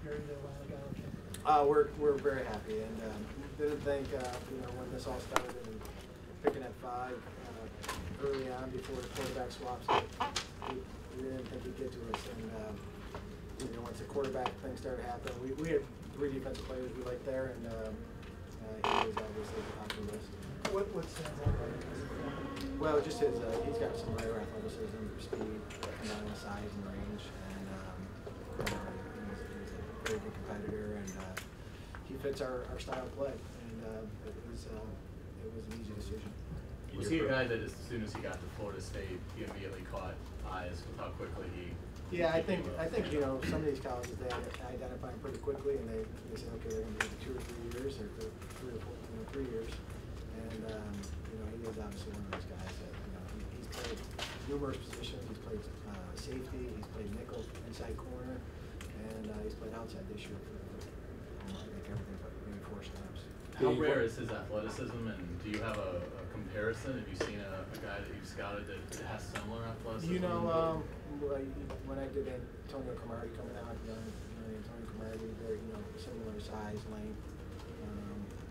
happy are you that Atlanta got okay? We're very happy, and didn't think when this all started and picking at 5 early on before the quarterback swaps, we didn't think he'd get to us, and once the quarterback thing started happening, we had 3 defensive players we liked there, and he was obviously the top of the list. What stands out about him? Well, just his he's got some rare athleticism, speed, combined with size and range, and he's a very good competitor, and he fits our style of play, and it was an easy decision. Was he a guy that as soon as he got to Florida State, he immediately caught eyes with how quickly he? Yeah, I think some of these colleges, they identify him pretty quickly, and they say, okay, they're going to be 2 or 3 years, or 3 or 4, 3 years, and he is obviously one of those guys that he's played numerous positions. He's played safety, he's played nickel, inside corner, and he's played outside this year for I think everything but maybe 4 snaps. How rare is his athleticism, and do you have a comparison? Have you seen a guy that you've scouted that has similar athleticism? When I did Antonio Cromartie coming out, Antonio Cromartie, very similar size, length,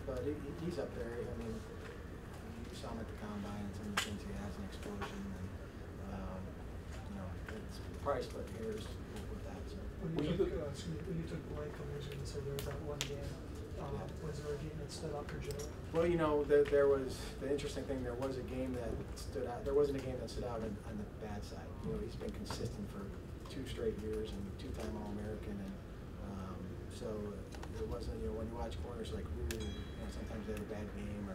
but he's up there. I mean, you saw him at the combine, and some of the things he has, an explosion, and it's probably split hairs with that. So. When you took Blake, I was going to say there was that one game. Was there a game that stood out for Joe? Well, there was the interesting thing. There was a game that stood out. There wasn't a game that stood out on the bad side. He's been consistent for 2 straight years and 2-time All-American, and so it wasn't. When you watch corners, like sometimes they have a bad game, or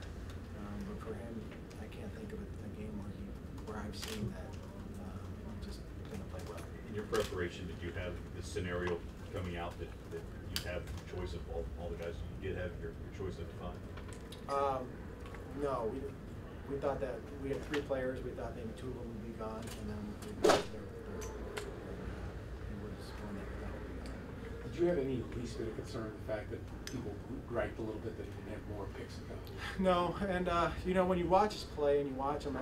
but for him, I can't think of a game where I've seen that just didn't play well. In your preparation, did you have this scenario coming out that you have the choice of all the guys you did have your choice at the time? No, we thought that we had 3 players. We thought maybe 2 of them would be gone, and then it was one that Did you have any least bit of concern the fact that people griped a little bit that he didn't have more picks and go? No, and when you watch his play and you watch him,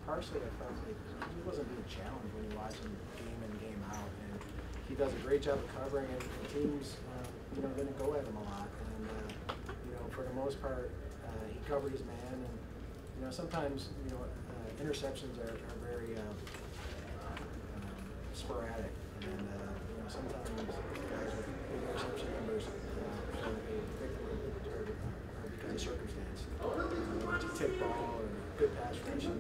partially I felt like he wasn't being challenged when you watch him game in, game out, and he does a great job of covering, and teams, going to go at him a lot, and for the most part, he covered his man, and sometimes interceptions are very sporadic, and sometimes guys with big interception numbers are because of circumstance. It's a tip ball or good pass rush, and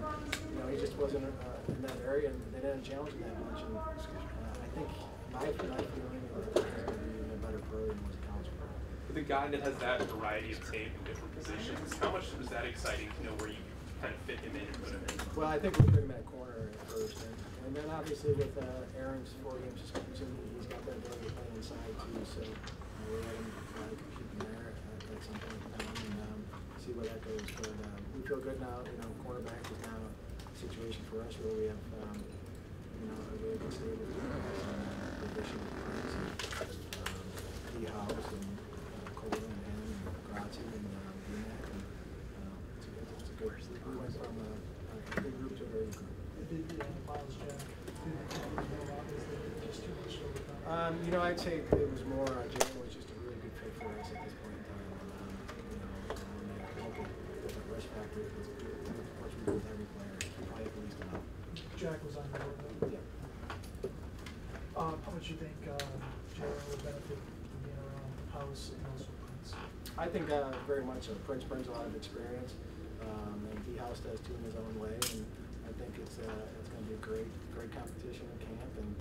he just wasn't in that area, and they didn't challenge him that much. And I think my feeling is that he's going to be in a better pro than he was a college pro. With a guy that has that variety of tape in different positions, how much was that exciting to know where you kind of fit him in and put him in? Well, I think we put him at corner at first, and then obviously with Aaron's 4 game suspension, he's got that ability to play inside too. So we're letting him keep him there at some point in time and see where that goes. But we feel good now. Cornerback is now a situation for us where we have a really good stable position and D-House and Colin and Grazi and D-Mac. It's a good. We went from a big group to a very good group. Miles Jack, just too much overtime? I'd say it was more Jalen was just a really good fit for us at this point in time. I look at different risk factors. Of course, we do with every player. We probably have at least enough. Jack was on board. Yeah. How much do you think Jalen will benefit from being around House and also Prince? I think very much so. Prince brings a lot of experience, and D-House does too in his own way. And I think it's going to be a great competition in camp, and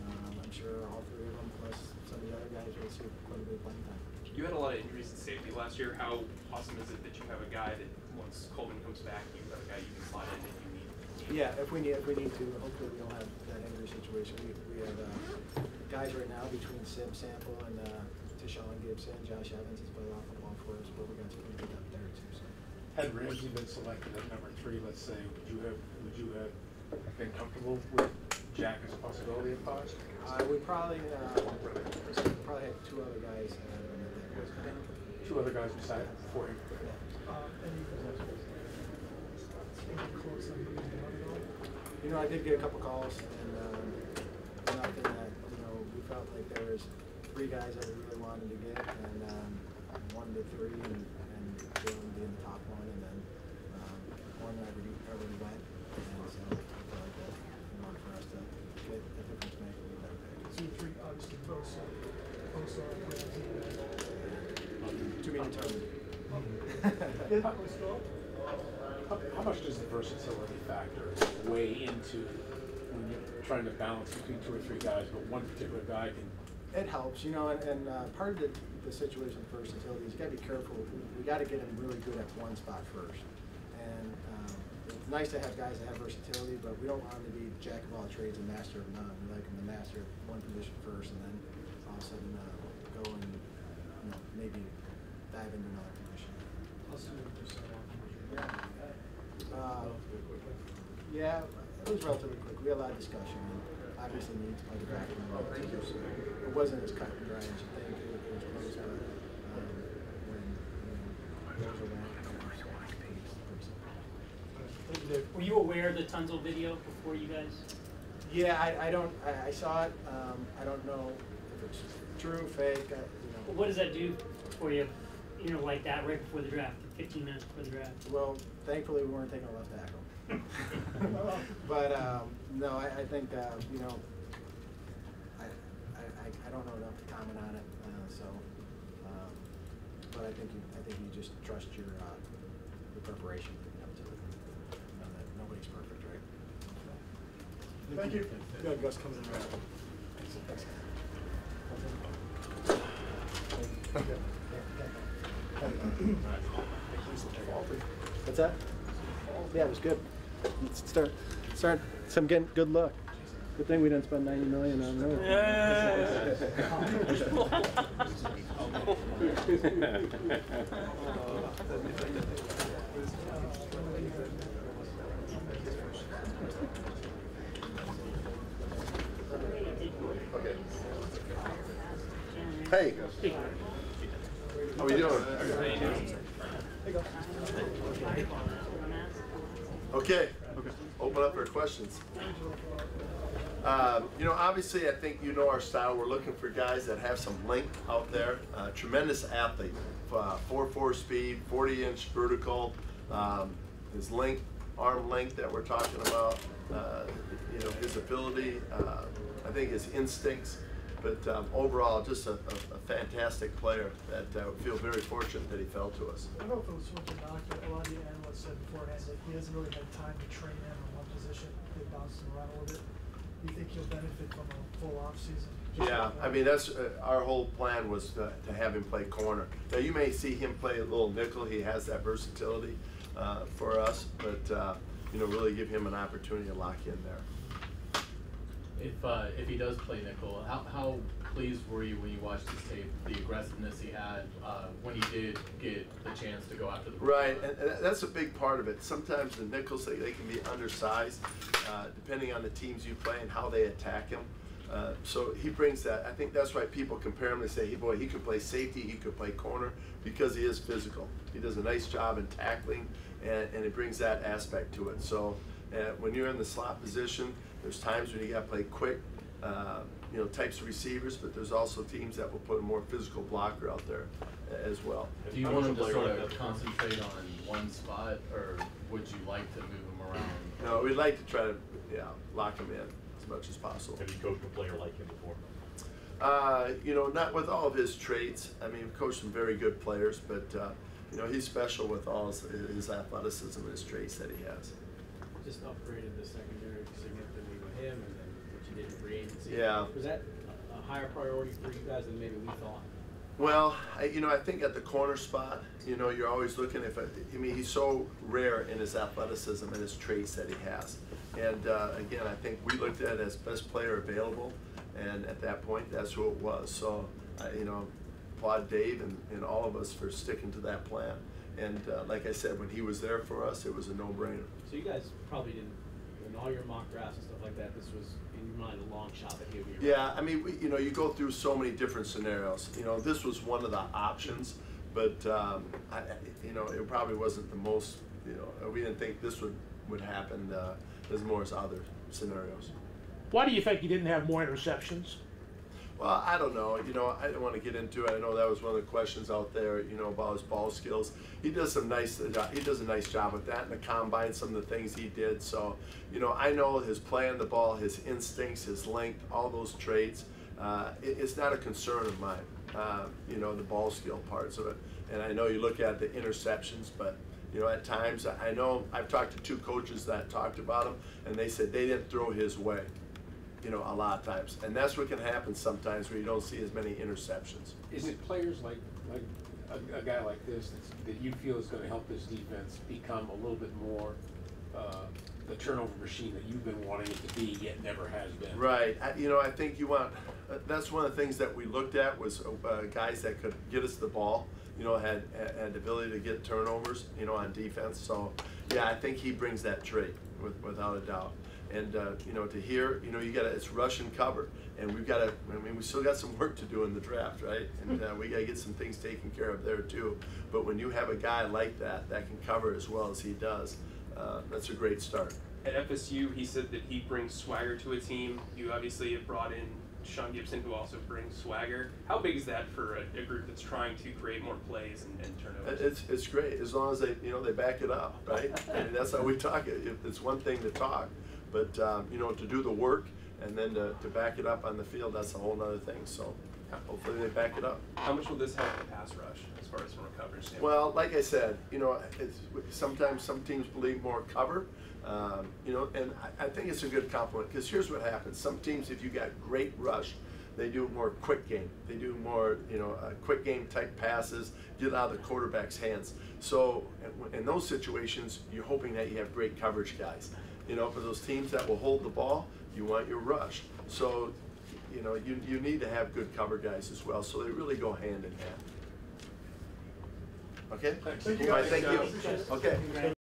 I'm sure all 3 of them plus some of the other guys will see quite a bit of playing time. You had a lot of injuries in safety last year. How awesome is it that you have a guy that once Coleman comes back, you have a guy you can slide in if you need? Yeah, if we need to. Hopefully we don't have that injury situation. We have guys right now between Sample and Tashawn Gibson, Josh Evans has played a lot of football for us, but we're going to take a up there too. So. Had Ramsey been selected at number 3, let's say, would you have been comfortable with Jack as a possibility of 5? We probably had 2 other guys. 2 other guys beside for him. Any close on moving the other? I did get a couple calls, and nothing that we felt like there was 3 guys that we really wanted to get, and 1 to 3, and Jalen being the top one, and then 1 that already went. And so I feel like that, in order for us to get a difference maker, we better pick. So you 3 obviously both To be determined. How much does the versatility factor weigh into when you're trying to balance between 2 or 3 guys, but one particular guy can? It helps, you know, and part of the situation with versatility is you got to be careful. We got to get him really good at one spot first. And it's nice to have guys that have versatility, but we don't want him to be jack of all trades and master of none. We like him to master one position first, and then all of a sudden go and maybe dive into another position. Yeah, it was relatively quick. We had a lot of discussion, and obviously needs to play the back end. It wasn't as cut and dry as you think. It was close, but when those are went, Were you aware of the Tunzel video before you guys? yeah, I saw it. I don't know if it's true, fake. What does that do for you? You know, like that right before the draft, 15 minutes before the draft. Well, thankfully we weren't taking a left tackle. But no, I think you know, I don't know enough to comment on it. But I think you just trust your preparation up to it. You know that nobody's perfect, right? Thank you. You got Gus coming in right. What's that? Yeah, it was good. Let's start some getting good luck. Good thing we didn't spend $90 million on Hey. How are we doing? Okay. Open up for questions. You know, obviously, I think you know our style. We're looking for guys that have some length out there. Tremendous athlete, 4.4 speed, 40-inch vertical. His length, arm length that we're talking about. You know, his ability. I think his instincts. But overall, just a fantastic player that we feel very fortunate that he fell to us. I don't know if it was what the knock, a lot of the analysts said beforehand that he hasn't really had time to train in on one position. They bounced him around a little bit. Do you think he'll benefit from a full off season? Yeah, I mean, that's our whole plan was to have him play corner. Now, you may see him play a little nickel. He has that versatility for us, but you know, really give him an opportunity to lock in there. If he does play nickel, how pleased were you when you watched his tape, the aggressiveness he had when he did get the chance to go after the ball? Right, and that's a big part of it. Sometimes the nickels, they can be undersized, depending on the teams you play and how they attack him. So he brings that. I think that's why people compare him and say, hey, boy, he could play safety, he could play corner, because he is physical. He does a nice job in tackling, and it brings that aspect to it. So when you're in the slot position, there's times when you got to play quick, you know, types of receivers, but there's also teams that will put a more physical blocker out there as well. Do you want him to sort of concentrate on one spot, or would you like to move him around? No, we'd like to try to, lock him in as much as possible. Have you coached a player like him before? You know, not with all of his traits. I mean, we've coached some very good players, but you know, he's special with all his athleticism and his traits that he has. Just upgraded the secondary significantly with him, and then what you did in free agency. Yeah. Was that a higher priority for you guys than maybe we thought? Well, you know, I think at the corner spot, you know, you're always looking I mean, he's so rare in his athleticism and his traits that he has. And again, I think we looked at it as best player available, and at that point, that's who it was. So, you know, applaud Dave and all of us for sticking to that plan. And like I said, when he was there for us, it was a no-brainer. So you guys probably didn't, in all your mock drafts and stuff like that, this was in your mind a long shot that he would be Yeah, I mean, you know, you go through so many different scenarios. You know, this was one of the options, but you know, it probably wasn't the most. You know, we didn't think this would happen as more as other scenarios. Why do you think you didn't have more interceptions? Well, I don't know. You know, I don't want to get into it. I know that was one of the questions out there. You know, about his ball skills. He does a nice job with that in the combine. Some of the things he did. So, you know, I know his play on the ball, his instincts, his length, all those traits. It's not a concern of mine. You know, the ball skill parts of it. And I know you look at the interceptions, but you know, at times I know I've talked to 2 coaches that talked about him, and they said they didn't throw his way. You know, a lot of times, and that's what can happen sometimes where you don't see as many interceptions. Is it players like a guy like this that you feel is going to help this defense become a little bit more the turnover machine that you've been wanting it to be, yet never has been? Right. You know, I think you want. That's one of the things that we looked at was guys that could get us the ball. You know, had the ability to get turnovers. You know, on defense. So, yeah, I think he brings that trait without a doubt. And you know, to hear, you know, it's rush and cover, and we've got to. I mean, we still got some work to do in the draft, right? And we got to get some things taken care of there too. But when you have a guy like that can cover as well as he does, that's a great start. At FSU, he said that he brings swagger to a team. You obviously have brought in Sean Gibson, who also brings swagger. How big is that for a group that's trying to create more plays and turnovers? It's great as long as they back it up, right? And that's how we talk. It's one thing to talk. But, you know, to do the work and then to back it up on the field, that's a whole other thing. So hopefully they back it up. How much will this help the pass rush as far as from a coverage standpoint? Well, like I said, you know, sometimes some teams believe more cover, you know, and I think it's a good compliment because here's what happens. Some teams, if you got great rush, they do more quick game. They do more, you know, quick game type passes, get out of the quarterback's hands. So in those situations, you're hoping that you have great coverage guys. You know, for those teams that will hold the ball, you want your rush. So, you know, you need to have good cover guys as well. So they really go hand in hand. Okay? Thanks. All right, thank you. Okay.